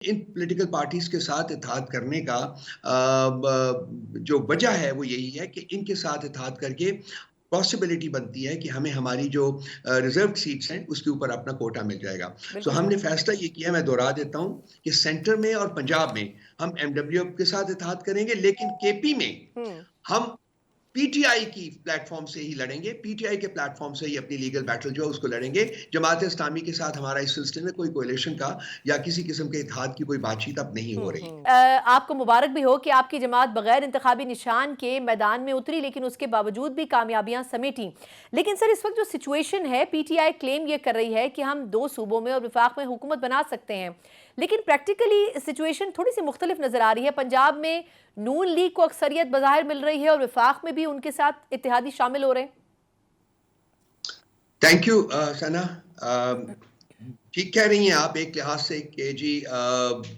इन political parties के साथ इत्तेहाद करने का जो वजह है वो यही है कि इनके साथ इत्तेहाद करके पॉसिबिलिटी बनती है कि हमें हमारी जो रिज़र्व्ड सीट्स हैं उसके ऊपर अपना कोटा मिल जाएगा। सो बिल्कुल। हमने फैसला ये किया, मैं दोहरा देता हूँ कि सेंटर में और पंजाब में हम एमडब्ल्यूएफ के साथ इत्तेहाद करेंगे, लेकिन केपी में हुँ। हम पीटीआई की प्लेटफ़ॉर्म से ही लड़ेंगे, पीटीआई के प्लेटफ़ॉर्म से ही अपनी लीगल बैटल जो है उसको लड़ेंगे। जमात-ए-इस्लामी के साथ हमारा इस सिलसिले में कोई कोएलिशन का या किसी किस्म के इत्तेहाद की कोई बातचीत अब नहीं हो हुँ, रही है। हुँ। आपको मुबारक भी हो कि आपकी जमात बगैर इंतखाबी निशान के मैदान में उतरी, लेकिन उसके बावजूद भी कामयाबियाँ समेटी। लेकिन सर, इस वक़्त जो सिचुएशन है, पीटीआई क्लेम ये कर रही है कि हम 2 सूबों में और वफ़ाक में हुकूमत बना सकते हैं। लेकिन प्रैक्टिकली सिचुएशन थोड़ी-सी मुख्तलिफ नज़र आ रही है। पंजाब में नून लीग को अक्सरियत बज़ाहिर मिल रही है और वफ़ाक में भी उनके साथ इत्तेहादी शामिल हो रहे हैं। थैंक यू सना। ठीक कह रही हैं आप एक लिहाज से कि जी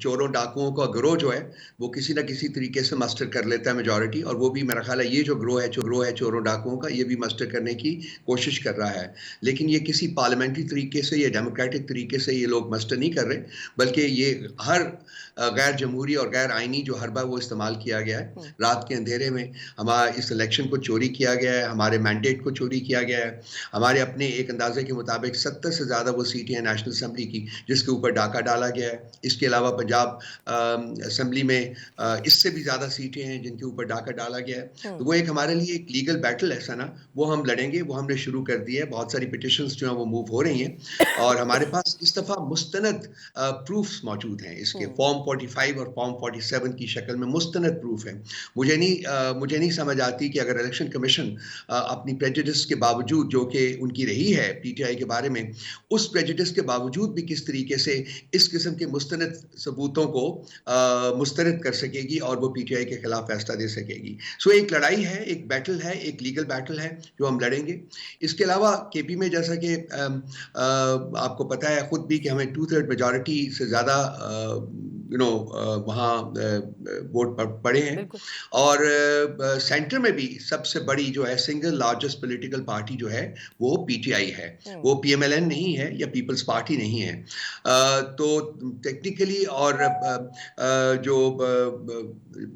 चोरों डाकुओं का गिरोह जो है वो किसी न किसी तरीके से मस्टर कर लेता है मेजॉरिटी, और वो भी मेरा ख्याल है ये जो गिरोह है चोरों डाकुओं का, ये भी मस्टर करने की कोशिश कर रहा है। लेकिन ये किसी पार्लियामेंट्री तरीके से या डेमोक्रेटिक तरीके से ये लोग मस्टर नहीं कर रहे, बल्कि ये हर गैर जमहूरी और गैर आइनी जो हरबा वो इस्तेमाल किया गया है। हुँ। रात के अंधेरे में हमारा इस इलेक्शन को चोरी किया गया है, हमारे मैंडेट को चोरी किया गया है। हमारे अपने एक अंदाजे के मुताबिक 70 से ज़्यादा वो सीटें हैं नेशनल असेंबली की जिसके ऊपर डाका डाला गया है। इसके अलावा पंजाब असेंबली में इससे भी ज़्यादा सीटें हैं जिनके ऊपर डाका डाला गया है। हुँ। तो वो एक हमारे लिए एक लीगल बैटल है सना, वो हम लड़ेंगे, वो हमने शुरू कर दी है। बहुत सारी पिटिशंस जो हैं वो मूव हो रही हैं, और हमारे पास इस दफ़ा मुस्तनद प्रूफ्स मौजूद हैं इसके, हुँ। फॉर्म 45 और फॉर्म 47 की शक्ल में मुस्तनद प्रूफ हैं। मुझे नहीं समझ आती कि अगर इलेक्शन कमीशन अपनी प्रेजुडिस के बावजूद, जो कि उनकी रही है पीटीआई के बारे में, उस प्रेजुडिस के बावजूद भी किस तरीके से इस किस्म के मुस्तनद सबूतों को मुस्तरद कर सकेगी और वो पीटीआई के खिलाफ फैसला दे सकेगी। सो एक लड़ाई है, एक बैटल है, एक लीगल बैटल है जो हम लड़ेंगे। इसके अलावा केपी में जैसा कि आपको पता है खुद भी कि हमें 2/3 मेजॉरिटी से ज़्यादा वहाँ वोट पड़े हैं, बिल्कुल। और सेंटर में भी सबसे बड़ी जो है सिंगल लार्जेस्ट पॉलिटिकल पार्टी जो है वो पीटीआई है, हुँ। वो पीएमएलएन नहीं है या पीपल्स पार्टी नहीं है। तो टेक्निकली और जो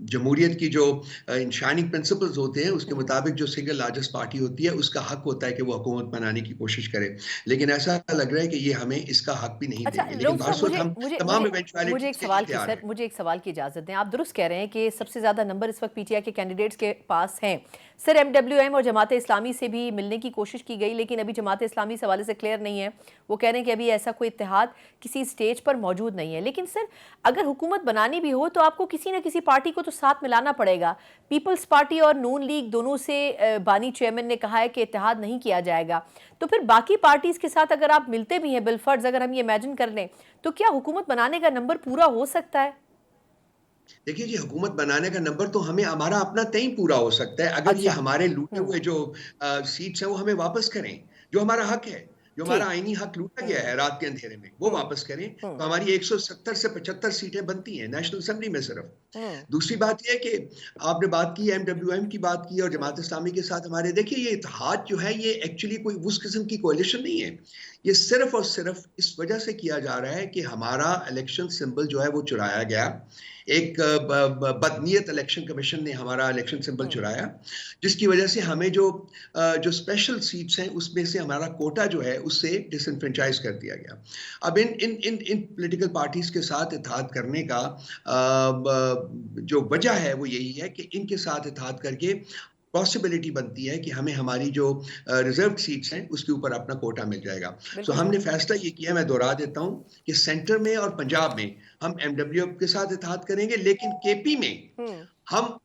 जमहूरियत की जो इंशानिंग प्रिंसिपल्स होते हैं उसके हुँ। मुताबिक जो सिंगल लार्जेस्ट पार्टी होती है उसका हक होता है कि वो हुकूमत बनाने की कोशिश करे, लेकिन ऐसा लग रहा है कि ये हमें इसका हक भी नहीं अच्छा, देंगे, लेकिन रऊफ़ साहब, बावजूद मुझे हम मुझे तमाम मुझे मुझे एक इवेंचुअलिटीज के लिए सवाल की तैयार सर हैं। मुझे एक सवाल की इजाज़त दें। आप दुरुस्त कह रहे हैं कि सबसे ज़्यादा नंबर इस वक्त पीटीआई के कैंडिडेट्स के पास हैं। सर, एमडब्ल्यूएम और जमात-ए-इस्लामी से भी मिलने की कोशिश की गई, लेकिन अभी जमात-ए-इस्लामी इस हवाले से क्लियर नहीं है। वो कह रहे हैं कि अभी ऐसा कोई इत्तेहाद किसी स्टेज पर मौजूद नहीं है। लेकिन सर, अगर हुकूमत बनानी भी हो तो आपको किसी न किसी पार्टी को तो साथ मिलाना पड़ेगा। पीपल्स पार्टी और नून लीग दोनों से बानी चेयरमैन ने कहा है कि इत्तेहाद नहीं किया जाएगा। तो फिर बाकी पार्टीज़ के साथ अगर आप मिलते भी हैं बिलफर्ज़, अगर हम ये इमेजिन कर लें, तो क्या हुकूमत बनाने का नंबर पूरा हो सकता है? देखिए जी, हुकूमत बनाने का नंबर तो हमें हमारा अपना तय पूरा हो सकता है, अगर ये अच्छा। हमारे लूटे हुँ। हुए जो सीट्स हैं वो हमें वापस करें, जो हमारा हक है, जो हमारा ठीक। आईनी हक लूटा गया हुँ। है रात के अंधेरे में, वो हुँ। वापस करें, हुँ। तो हमारी 170 से 75 सीटें बनती हैं नेशनल असेंबली में सिर्फ। हुँ। दूसरी बात ये है कि आपने बात की, एमडब्ल्यूएम की बात की और हुँ। जमात इस्लामी के साथ हमारे, देखिए ये इत्तेहाद जो है ये एक्चुअली कोई उस किस्म की कोalition नहीं है। ये सिर्फ और सिर्फ इस वजह से किया जा रहा है कि हमारा इलेक्शन सिंबल जो है वो चुराया गया। एक बदनीयत इलेक्शन कमीशन ने हमारा इलेक्शन सिंबल हुँ। चुराया, जिसकी वजह से हमें जो स्पेशल सीट्स हैं उसमें से हमारा कोटा जो है उससे डिसएनफ्रेंचाइज कर दिया गया। अब इन पॉलिटिकल पार्टीज के साथ इत्तेहाद करने का जो वजह है वो यही है कि इनके साथ इत्तेहाद करके पॉसिबिलिटी बनती है कि हमें हमारी जो रिजर्व्ड सीट्स हैं उसके ऊपर अपना कोटा मिल जाएगा। सो बिल्कुल। हमने फैसला ये किया, मैं दोहरा देता हूँ कि सेंटर में और पंजाब में हम एमडब्ल्यूएफ के साथ इत्तेहाद करेंगे, लेकिन केपी में हुँ। हम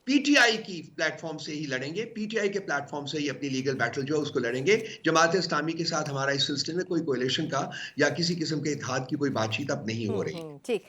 पीटीआई की प्लेटफ़ॉर्म से ही लड़ेंगे, पीटीआई के प्लेटफ़ॉर्म से ही अपनी लीगल बैटल जो है उसको लड़ेंगे। जमात-ए-इस्लामी के साथ हमारा इस सिलसिले में कोई कोएलिशन का या किसी किस्म के इत्तेहाद की कोई बातचीत अब नहीं हो हुँ। रही है। हुँ। ठीक।